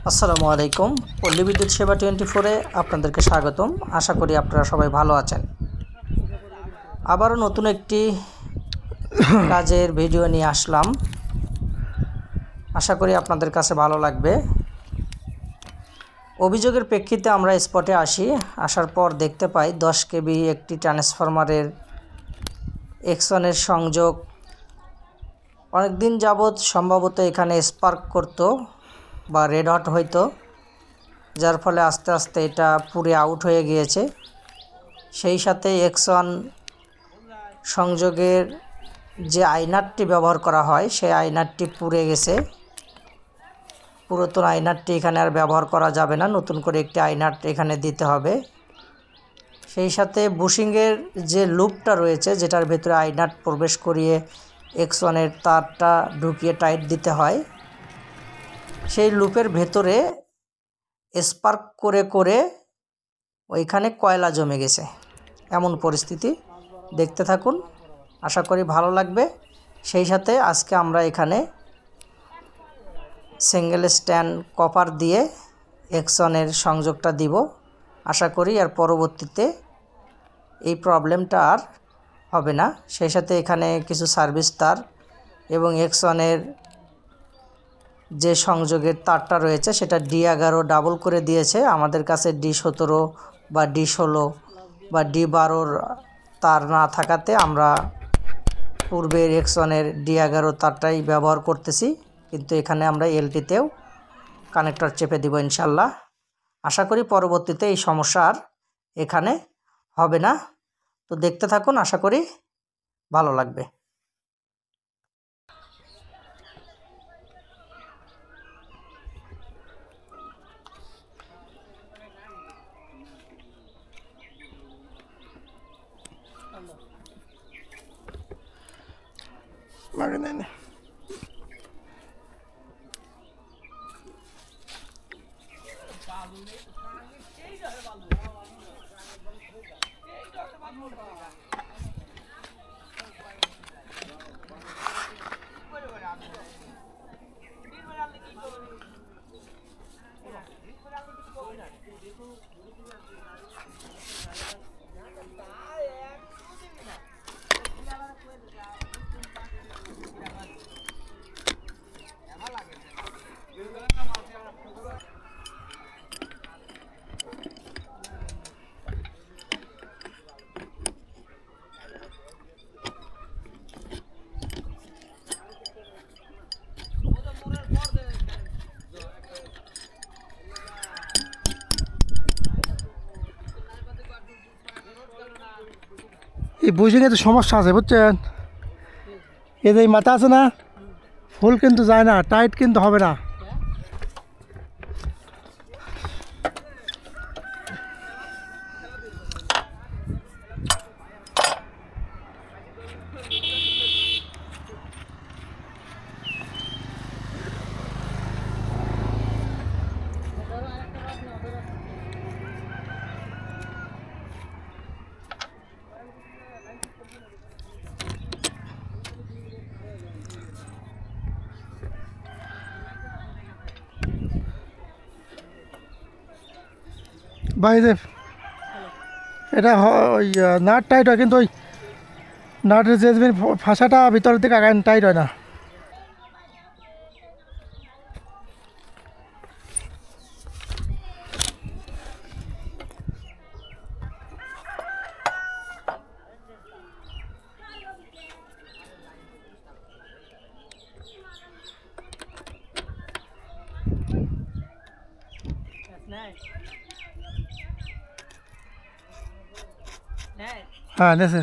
আসসালামু আলাইকুম। পল্লী বিদ্যুৎ সেবা 24-এ আপনাদেরকে স্বাগতম। আশা করি আপনারা সবাই ভালো আছেন। আবারও নতুন একটি কাজের ভিডিও নিয়ে আসলাম। আশা করি আপনাদের কাছে ভালো লাগবে। অভিযোগের প্রেক্ষিতে আমরা স্পটে আসার পর দেখতে পাই 10 কেবি একটি ট্রান্সফরমারের এক্সনের সংযোগ অনেক দিন যাবৎ সম্ভবত এখানে স্পার্ক করতো বা রেড হট হইতো, যার ফলে আস্তে আস্তে এটা পুড়ে আউট হয়ে গিয়েছে। সেই সাথে এক্সন সংযোগের যে আইনারটি ব্যবহার করা হয় সেই আইনারটি পুড়ে গেছে। পুরাতন আইনারটি এখানে আর ব্যবহার করা যাবে না, নতুন করে একটি আইনার এখানে দিতে হবে। সেই সাথে বুশিংয়ের যে লুপটা রয়েছে, যেটার ভেতরে আইনার প্রবেশ করিয়ে এক্সনের তারটা ঢুকিয়ে টাইট দিতে হয়, সেই লুপের ভেতরে স্পার্ক করে করে ওইখানে কয়লা জমে গেছে। এমন পরিস্থিতি। দেখতে থাকুন, আশা করি ভালো লাগবে। সেই সাথে আজকে আমরা এখানে সিঙ্গেল স্ট্যান্ড কপার দিয়ে এক্সনের সংযোগটা দিব। আশা করি আর পরবর্তীতে এই প্রবলেমটা আর হবে না। সেই সাথে এখানে কিছু সার্ভিস তার এবং এক্সনের যে সংযোগের তারটা রয়েছে সেটা D11 ডাবল করে দিয়েছে। আমাদের কাছে D17 বা D16 বা D12 তার না থাকাতে আমরা পূর্বের এক্সনের D11 তারটাই ব্যবহার করতেছি, কিন্তু এখানে আমরা LT-তেও কানেক্টর চেপে দিব ইনশাল্লাহ। আশা করি পরবর্তীতে এই সমস্যা আর এখানে হবে না। তো দেখতে থাকুন, আশা করি ভালো লাগবে। এই বুঝিংয়ে তো সমস্যা আছে বুঝছেন। এই যে মাথা আছে না, ফুল কিন্তু যায় না, টাইট কিন্তু হবে না। ভাই যে এটা ওই নাট টাইট হয়, কিন্তু ওই নাটের যে ফাঁসাটা ভিতরের দিকে আগায় টাইট হয় না। হ্যাঁ নেছে।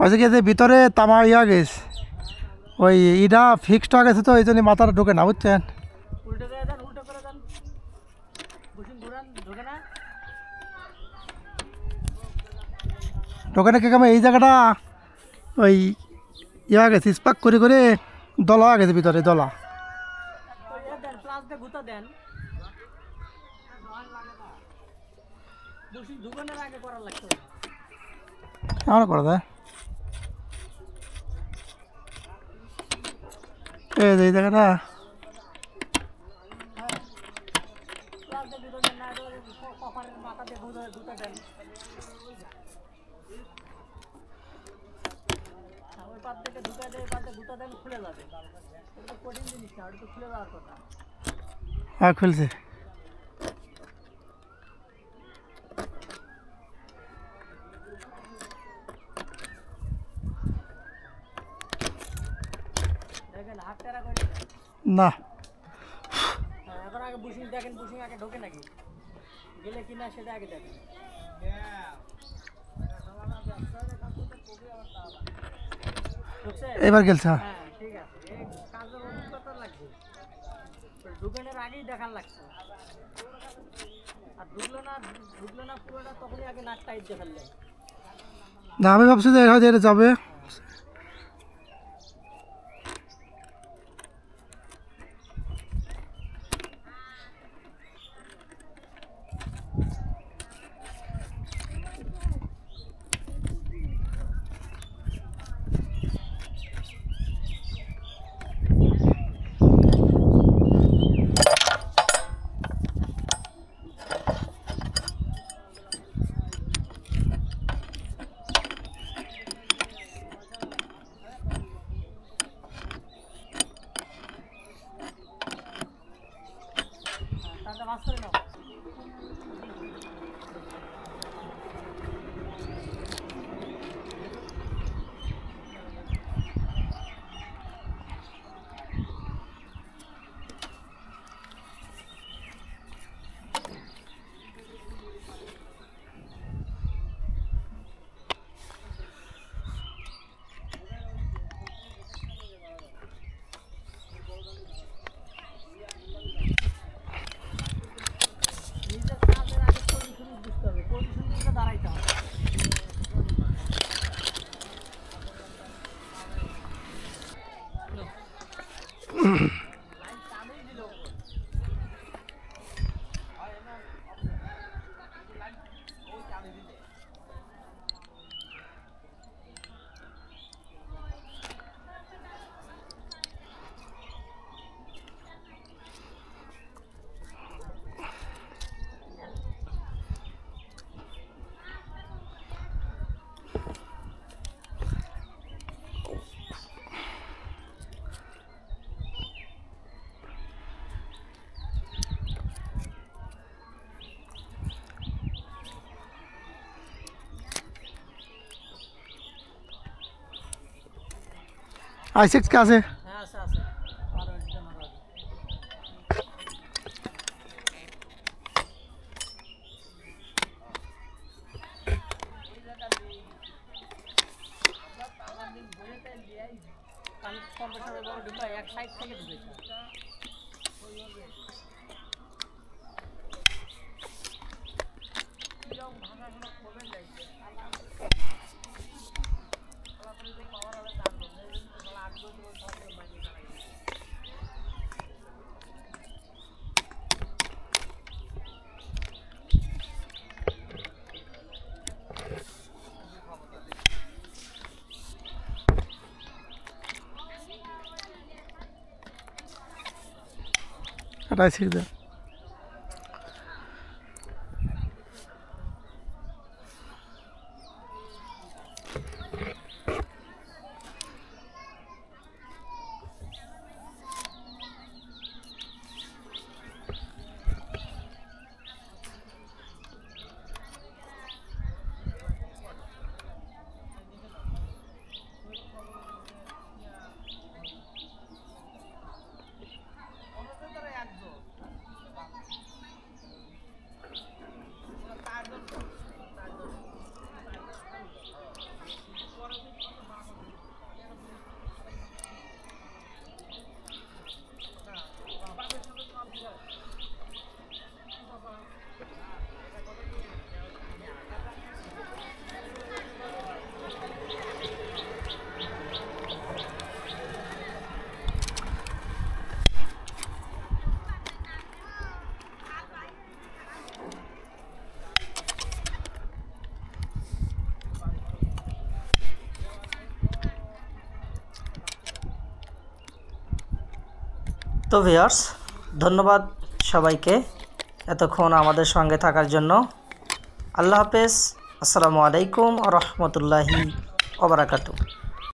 আজকে যে ভিতরে তামা ইয়া গেছে, ওই ইটা ফিক্সড হয়ে গেছে, তো এই জন্য মাথাটা ঢোকে না বুঝছেন। ঢোকে না কে কামে এই জায়গাটা ওই ইয়া গেছে, স্পার্ক করে করে দলা গেছে ভিতরে দলা। দিয়ে গুঁতা দেন, বুশিং ঢুকানোর আগে করা লাগতো। আমার করা যায় এই জায়গাটা কপারের মাথা দিয়ে গুঁতা দেন, ওই পাত থেকে ঢুকা দেয়, পাতে গুঁতা দেন, খুলে যাবে। এটা তো কঠিন জিনিস না, ওটা তো খুলে যাওয়ার কথা। হ্যাঁ খুলছে। দেখেন হাত টেরা করে না এখন আগে বুশিং দেখেন, বুশিং আগে ঢোকে নাকি, গেলে কিনা সেটা আগে দেখেন। এবার গেলছে। হ্যাঁ ঠিক আছে, এই কাজের অভিজ্ঞতা লাগবে, ঢুকানোর আগেই দেখার লাগছে। আর ঢুকলো না পুরোটা, তখনই আগে নাক টাইট দিয়ে ফেললেন। না আমি ভাবছি যে হয়তো এটা যাবে। তাতে মাছ করে নাও। নিজের কাজের আগে পজিশন বুঝতে হবে, পজিশন বুঝে দাঁড়াইতে হবে। i6 কে আছে? হ্যাঁ আছে আছে, আর ওইটা মারা পানি কম্প্রেসারে বড় ডিব্বা এক সাইড থেকে ঢুকেছে। এটা i6 দে। তো ভিউয়ার্স, ধন্যবাদ সবাইকে এতক্ষণ আমাদের সঙ্গে থাকার জন্য। আল্লাহ হাফেজ। আসসালামু আলাইকুম ওয়া রাহমাতুল্লাহি ওয়া বারাকাতুহু।